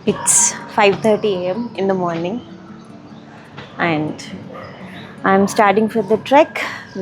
It's 5:30 a.m. in the morning, and I'm starting for the trek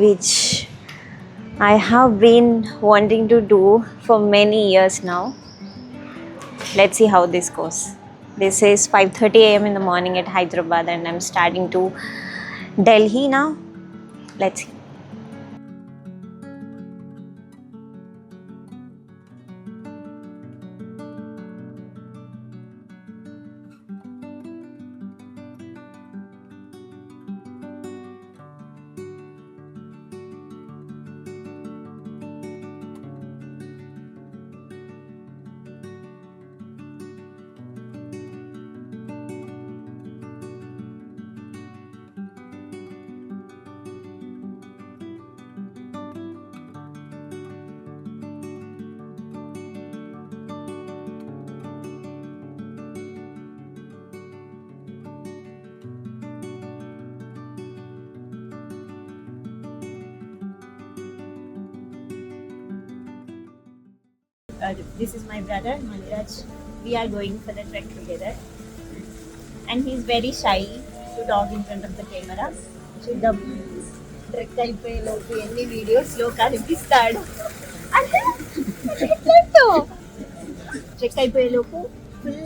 which I have been wanting to do for many years now. Let's see how this goes. This is 5:30 a.m. in the morning at Hyderabad, and I'm starting to Delhi now. Let's see. This is my brother Maniraj. We are going for the trek together, and he's very shy to talk in front of the camera. చూద్దాం trek అయిపోయేలోపు ఎన్ని వీడియోస్లో కనిపిస్తాడు అంటే trek అయిపోయేలోపు full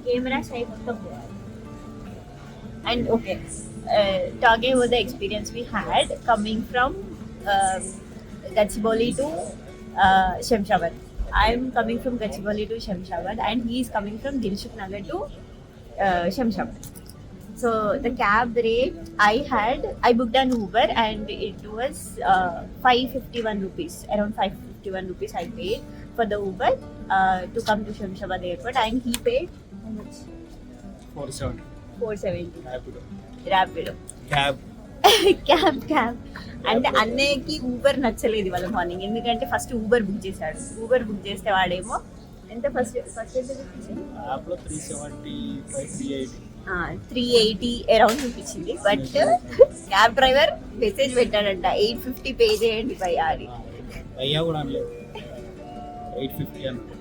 camera shy మొత్తం పోవాలి. And okay, talking about the experience we had coming from Gachibowli to Shamshabad. I'm coming from Gachibowli to Shamshabad, and he is coming from Dilshuk Nagar to Shamshabad. So the cab rate I booked an Uber, and it was 551 rupees, around 551 rupees I paid for the Uber to come to Shamshabad airport, and he paid how much? 470. Rapido. Cab అంటే అన్నయ్యకి Uber నచ్చలేదు ఇవాళ morning, ఎందుకంటే first Uber book చేశాడు. Uber book చేస్తే వాడేమో ఎంత first ఎంత చూపించింది, 380 అరౌండ్ చూపించింది. బట్ క్యాబ్ డ్రైవర్ మెసేజ్ పెట్టాడంట 850 పే చేయండి భయ్యా అని. భయ్యా కూడా అనలేదు, 850 అన్నాడు,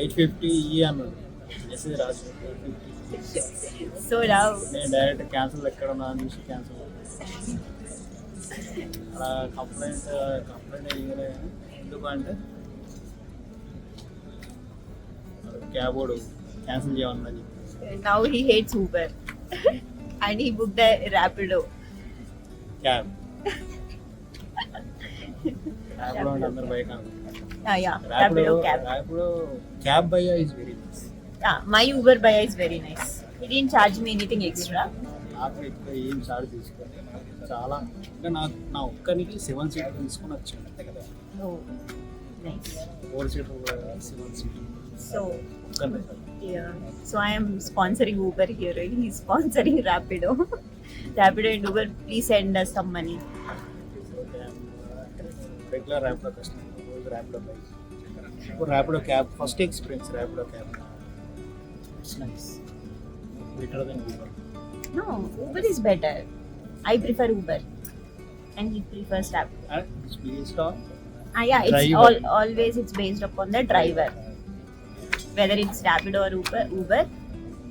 850 అన్నాడు, మెసేజ్ రాసి 850. సో నా నేను డైరెక్ట్ క్యాన్సిల్ ఎక్కడ ఉన్నా అని చూసి క్యాన్సిల్ అలా కంప్లైంట్ ఇవ్వలే. ఎందుకంటే క్యాబ్ వాడు క్యాన్సిల్ చేయాలని now he hates Uber and he booked a Rapido. Cab Rapido అంటే అందరు bike Yeah, Rapido cab. Rapido cab భయ్యా is very nice. My Uber buyer is very nice. He didn't charge me anything extra. నాకు ఎక్కువ ఏం charge తీసుకోండి, చాలా ఇంకా నా ఒక్కరికి 7 సీటర్ తీసుకొని వచ్చింది అంతే కదా. Oh, nice. 4 సీటర్ కూడా 7 సీటర్. So ఒక్కనే. yeah. So I am sponsoring Uber here. Right? He's sponsoring Rapido. Rapido and Uber, please send us some money. Regular Rapido customer, రోజు ర్యాపిడో బైక్. ఇప్పుడు Rapido cab first experience Rapido cab. It's nice, better than Uber. No, Uber is better. I prefer Uber, and he prefers Rapido. It's based on Yeah, it's driver. always it's based upon the driver. Whether it's Rapido or Uber,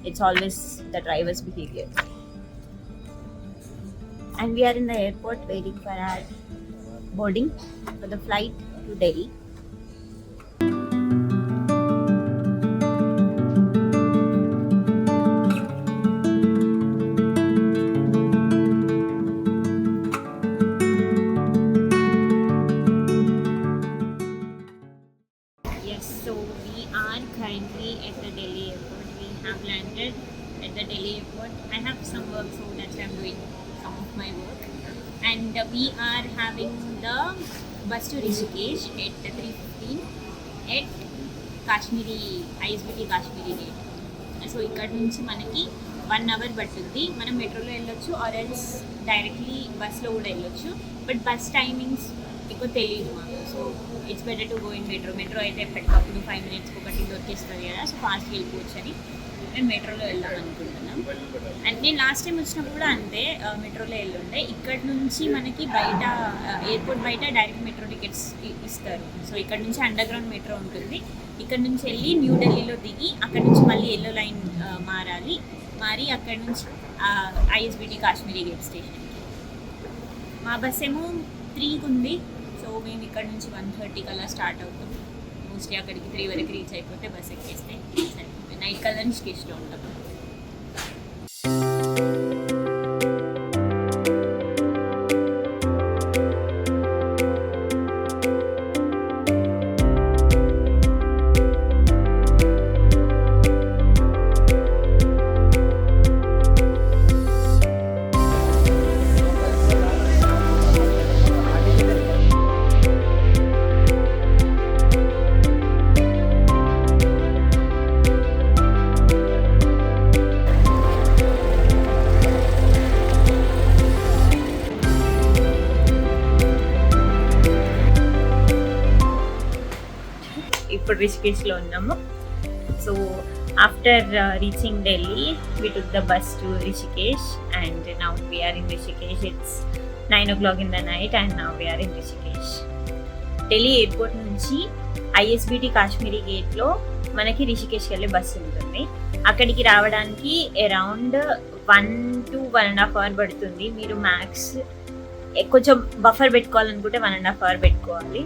it's always the driver's behavior. And we are in the airport waiting for our boarding for the flight to Delhi. Yes, so we are currently at the Delhi airport. We have landed at the Delhi airport. I have some work, so that's why I'm doing some of my work. And we are having the bus to Rishikesh at 3:15 at Kashmiri ISBT Kashmiri gate. So ఇక్కడ నుంచి మనకి 1 hour పట్టుద్ది. మనం మెట్రోలో వెళ్ళొచ్చు, or else directly బస్లో కూడా వెళ్ళొచ్చు. బట్ బస్ టైమింగ్స్ ఎక్కువ తెలియదు మాకు. So it's better to go in metro అయితే ఎప్పటికప్పుడు 5 minutesకి ఒకటి దొరికిస్తుంది కదా, సో ఫాస్ట్గా వెళ్ళిపోవచ్చు అని నేను మెట్రోలో వెళ్దాం అనుకుంటున్నాం. అండ్ నేను లాస్ట్ టైం వచ్చినప్పుడు కూడా అంతే, మెట్రోలో వెళ్ళుండే. ఇక్కడ నుంచి మనకి బయట ఎయిర్పోర్ట్ బయట డైరెక్ట్ మెట్రో టికెట్స్ ఇస్తారు. సో ఇక్కడ నుంచి అండర్ గ్రౌండ్ మెట్రో ఉంటుంది. ఇక్కడ నుంచి వెళ్ళి న్యూఢిల్లీలో దిగి అక్కడ నుంచి మళ్ళీ ఎల్లో లైన్ మారి అక్కడ నుంచి ISBT కాశ్మీరీ గేట్ స్టేషన్కి. మా బస్ ఏమో 3కి ఉంది. సో మేము ఇక్కడ నుంచి 1:30 కల్లా స్టార్ట్ అవుతాం. మోస్ట్లీ అక్కడికి 3 వరకు రీచ్ అయిపోతే బస్ ఎక్కేస్తే సరిపోతుంది. నైట్ కల్లా రిషికేష్లో ఉంటాం. ఇప్పుడు రిషికేష్లో ఉన్నాము. So after reaching Delhi we took the bus to Rishikesh and now we are in Rishikesh. It's 9 o'clock in the night and now we are in Rishikesh. Delhi airport నుంచి ISBT Kashmiri గేట్లో మనకి రిషికేష్కి వెళ్ళే bus ఉంటుంది. అక్కడికి రావడానికి అరౌండ్ 1 to 1.5 hours పడుతుంది. మీరు max కొంచెం buffer పెట్టుకోవాలనుకుంటే 1.5 hours పెట్టుకోవాలి.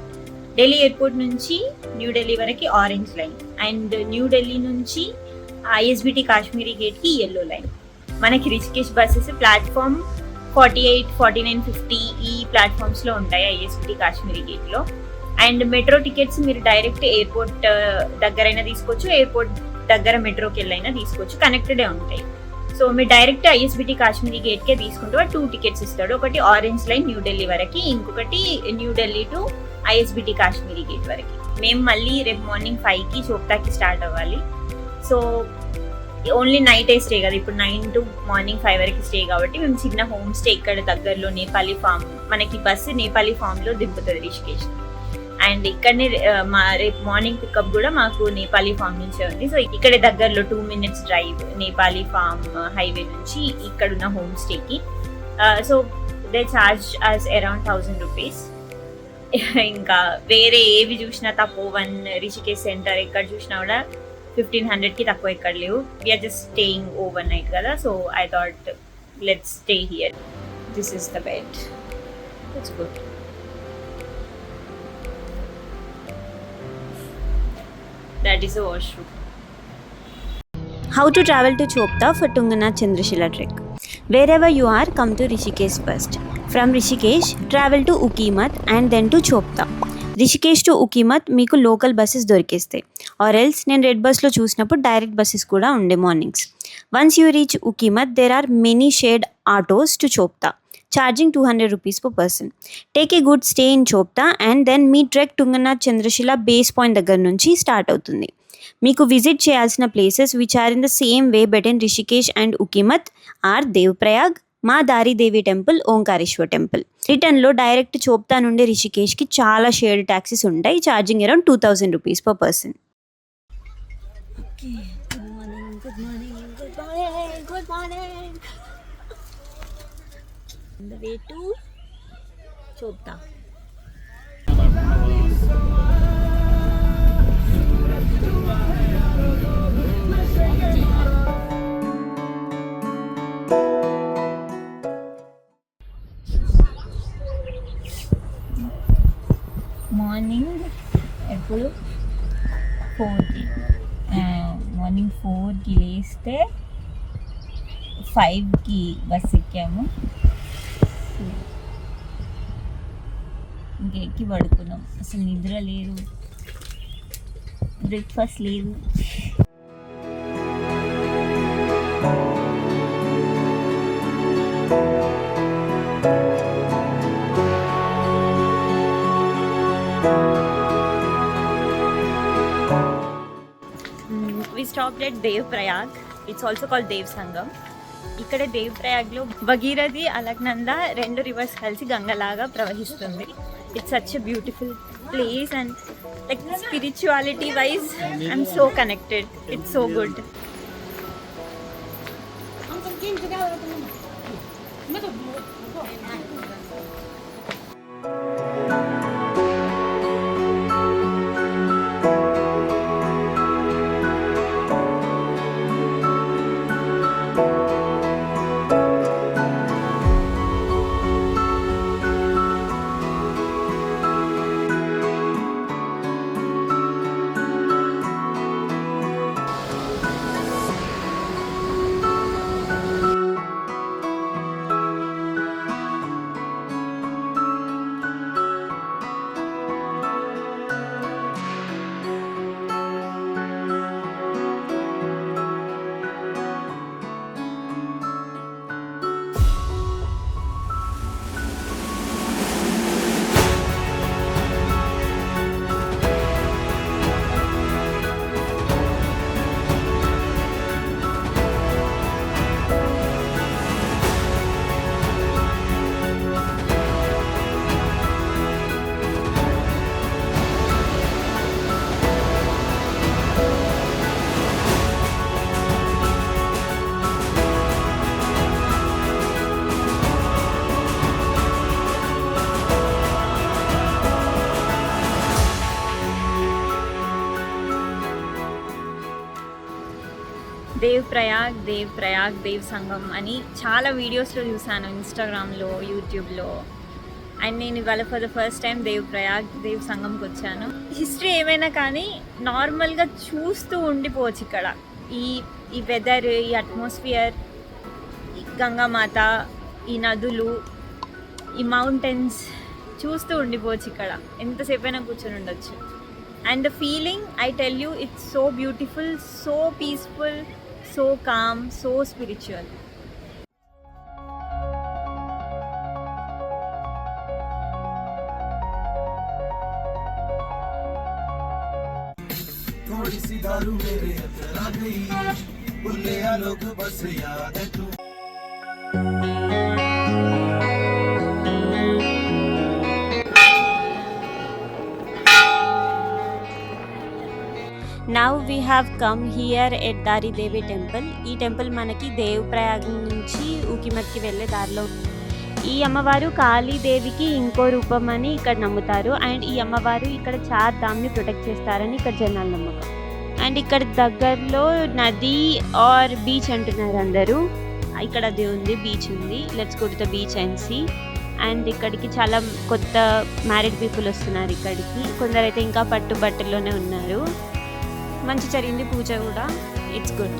ఢిల్లీ ఎయిర్పోర్ట్ నుంచి న్యూఢిల్లీ వరకు ఆరెంజ్ లైన్ అండ్ న్యూఢిల్లీ నుంచి ISBT కాశ్మీరీ గేట్కి ఎల్లో లైన్. మనకి రిషికేష్ బస్సెస్ ప్లాట్ఫామ్ 48, 49, 50 ఈ ప్లాట్ఫామ్స్లో ఉంటాయి ISBT కాశ్మీరీ గేట్లో. అండ్ మెట్రో టికెట్స్ మీరు డైరెక్ట్ ఎయిర్పోర్ట్ దగ్గరైనా తీసుకోవచ్చు, ఎయిర్పోర్ట్ దగ్గర మెట్రోకి వెళ్ళైనా తీసుకోవచ్చు, కనెక్టెడే ఉంటాయి. సో మీరు డైరెక్ట్ ISBT కాశ్మీరీ గేట్కే తీసుకుంటే 2 టికెట్స్ ఇస్తాడు. ఒకటి ఆరెంజ్ లైన్ న్యూఢిల్లీ వరకు, ఇంకొకటి New Delhi to ISBT Kashmiri gate వరకు. మేము మళ్ళీ రేపు మార్నింగ్ 5కి చోప్తాకి స్టార్ట్ అవ్వాలి. సో ఓన్లీ నైట్ స్టే కదా, ఇప్పుడు 9 to మార్నింగ్ 5 వరకు స్టే కాబట్టి మేము చిన్న హోమ్ స్టే ఇక్కడ దగ్గరలో నేపాలీ ఫామ్, మనకి బస్సు నేపాలీ ఫామ్లో దింపుతుంది రిషికేష్. అండ్ ఇక్కడనే రేపు మార్నింగ్ పికప్ కూడా మాకు నేపాలీ ఫామ్ నుంచే ఉంది. సో ఇక్కడే దగ్గరలో 2 minutes drive Nepali farm highway నుంచి ఇక్కడున్న హోమ్ స్టేకి. So they charge us around 1000 rupees. ఇంకా వేరే ఏవి చూసినా తపోవన్, రిషికేష్ సెంటర్ ఎక్కడ చూసినా కూడా 1500కి తక్కువ ఎక్కడ లేవు. We're just staying overnight కదా, so I thought let's stay here. This is the bed. It's good. That is a washroom. How to travel to Chopta for Tunganath Chandrashila trek. Wherever you are, come to Rishikesh first. From Rishikesh, travel to Ukimat and then to Chopta. Rishikesh to Ukhimath మీకు local buses దొరికేస్తాయి, or else నేను red బస్లో చూసినప్పుడు direct buses కూడా ఉండే mornings. Once you reach Ukhimath there are many shared autos to Chopta, charging 200 rupees per person. Take a good stay in Chopta and then మీ trek Tungnath Chandrashila base point దగ్గర నుంచి start అవుతుంది. మీకు విజిట్ చేయాల్సిన places which are in the same way between Rishikesh and Ukhimath are Devprayag, Maa Dhari Devi temple, Omkareshwar temple. రిటర్న్లో direct Chopta నుండి రిషికేష్కి చాలా షేర్డ్ ట్యాక్సీస్ ఉంటాయి, charging around 2000 rupees per person. Good morning. On the way to Chopta. Morning ఎప్పుడు 4కి, మార్నింగ్ 4కి లేస్తే 5కి బస్ ఎక్కాము. ఇంకెక్కి పడుకున్నాం. అసలు నిద్ర లేదు, బ్రేక్ఫాస్ట్ లేదు. We stopped at Dev Prayag. It's also called Dev Sangam. ఇక్కడ దేవ్ ప్రయాగ్లో భగీరథి, అలక్నంద 2 రివర్స్ కలిసి గంగలాగా ప్రవహిస్తుంది. It's such a beautiful place, and like spirituality wise, I'm so connected. It's so good. Dev సంగం అని చాలా వీడియోస్లో చూసాను, ఇన్స్టాగ్రామ్లో, యూట్యూబ్లో. అండ్ నేను ఇవాళ for the first time Dev సంగంకి వచ్చాను. హిస్టరీ ఏమైనా కానీ నార్మల్గా చూస్తూ ఉండిపోవచ్చు ఇక్కడ. ఈ వెదర్, ఈ అట్మాస్ఫియర్, ఈ గంగామాత, ఈ నదులు, ఈ మౌంటైన్స్ చూస్తూ ఉండిపోవచ్చు ఇక్కడ. ఎంతసేపు అయినా కూర్చొని ఉండొచ్చు. And the feeling, I tell you, it's so beautiful, so peaceful, so calm, so spiritual. थोड़ी सी दारू मेरे अंदर आ गई, भूले लोग बस याद है तू. Now we have come here at Dari Devi temple. ఈ టెంపుల్ మనకి దేవ్ ప్రయాగ్ నుంచి ఊకిమత్కి వెళ్ళే దారిలో. ఈ అమ్మవారు కాళీదేవికి ఇంకో రూపం అని ఇక్కడ నమ్ముతారు. అండ్ ఈ అమ్మవారు ఇక్కడ 4 ధామ్ని ప్రొటెక్ట్ చేస్తారని ఇక్కడ జనాల నమ్మకం. అండ్ ఇక్కడ దగ్గరలో నది ఆర్ బీచ్ అంటున్నారు అందరూ. ఇక్కడ అది ఉంది, బీచ్ ఉంది. Let's go to the beach and see. And ఇక్కడికి చాలా కొత్త మ్యారీడ్ పీపుల్ వస్తున్నారు ఇక్కడికి. కొందరైతే ఇంకా పట్టుబట్టల్లోనే ఉన్నారు. మంచి జరిగింది పూజ కూడా. It's good.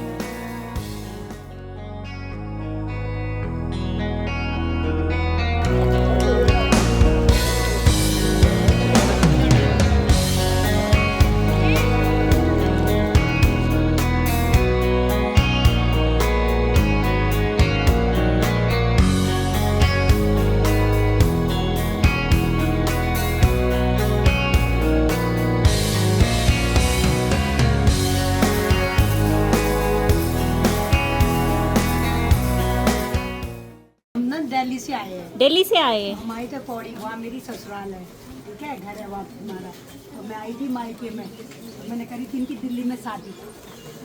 दिल्ली से आए हैं। हमारी तो पौड़ी, वहाँ मेरी ससुराल है, ठीक है, घर है वहाँ हमारा. तो मैं आई थी मायके में, तो मैंने करी थी इनकी दिल्ली में शादी,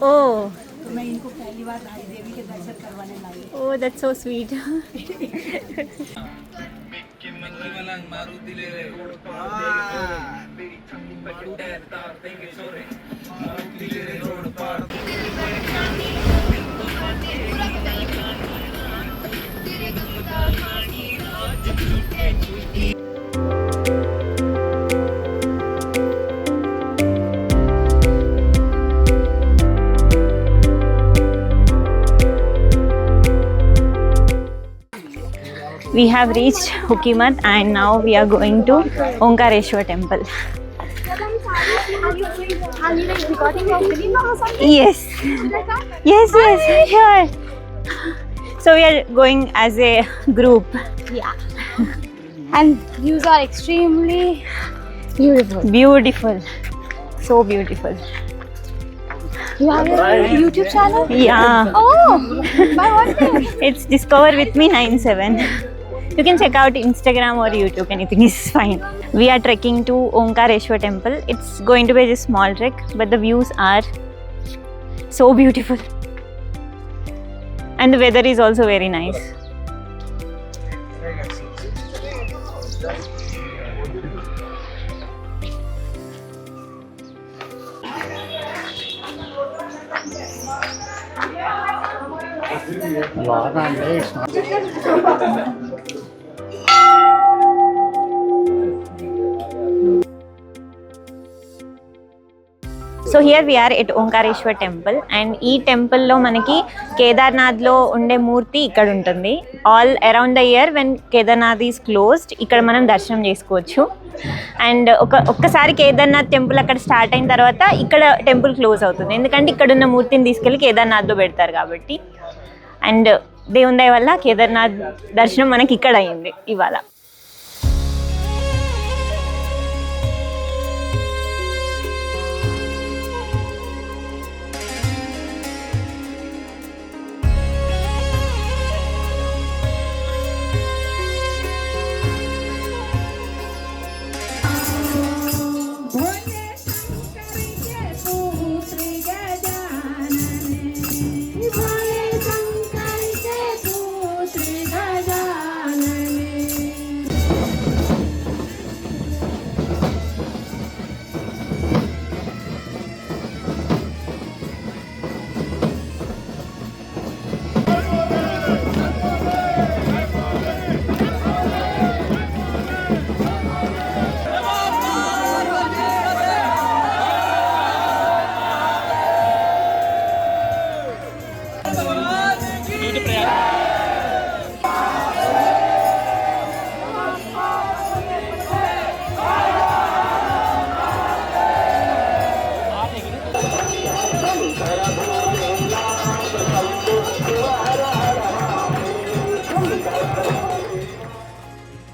ओह तो मैं इनको पहली बार धारी देवी के दर्शन करवाने लाई. Oh that's so sweet. We have reached Hukimat and now we are going to Omkareshwar temple. Yes. Yes, sure. So we are going as a group. Yeah. And views are extremely beautiful. Beautiful. So beautiful. You have a YouTube channel? Yeah. Oh, by what name? It's Discover With Me 97. You can check out Instagram or YouTube, anything is fine. We are trekking to Omkareshwar temple. It's going to be a small trek, but the views are so beautiful. And the weather is also very nice. Lava అంటే it's not. So here we're at Omkareshwar temple and ఈ టెంపుల్లో మనకి కేదార్నాథ్లో ఉండే మూర్తి ఇక్కడ ఉంటుంది. All around the year when Kedarnath is closed ఇక్కడ మనం దర్శనం చేసుకోవచ్చు. అండ్ ఒక్కసారి కేదార్నాథ్ టెంపుల్ అక్కడ స్టార్ట్ అయిన తర్వాత ఇక్కడ టెంపుల్ క్లోజ్ అవుతుంది, ఎందుకంటే ఇక్కడ ఉన్న మూర్తిని తీసుకెళ్ళి కేదార్నాథ్లో పెడతారు కాబట్టి. అండ్ దేవుని దయ వల్ల కేదార్నాథ్ దర్శనం మనకి ఇక్కడ అయింది ఇవాళ.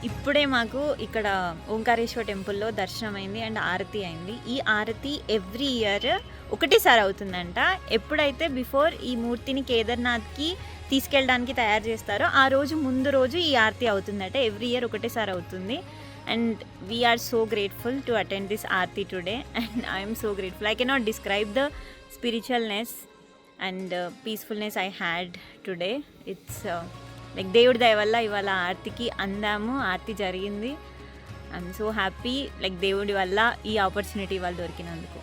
ఇప్పుడే మాకు ఇక్కడ ఓంకారేశ్వర్ టెంపుల్లో దర్శనం అయింది అండ్ ఆరతి అయింది. ఈ ఆరతి ఎవ్రీ ఇయర్ ఒకటేసారి అవుతుందంట. ఎప్పుడైతే బిఫోర్ ఈ మూర్తిని కేదార్నాథ్కి తీసుకెళ్ళడానికి తయారు చేస్తారో ఆ రోజు ముందు రోజు ఈ ఆరతి అవుతుందట. ఎవ్రీ ఇయర్ ఒకటేసారి అవుతుంది. And we're so grateful to attend this aarti today and I'm so grateful. I cannot describe the spiritualness and peacefulness I had today. It's like దేవుడి దయ వల్ల ఇవాళ ఆరతికి అందాము, ఆరతి జరిగింది. ఐఎమ్ సో హ్యాపీ, లైక్ దేవుడి వల్ల ఈ ఆపర్చునిటీ ఇవాళ దొరికినందుకు.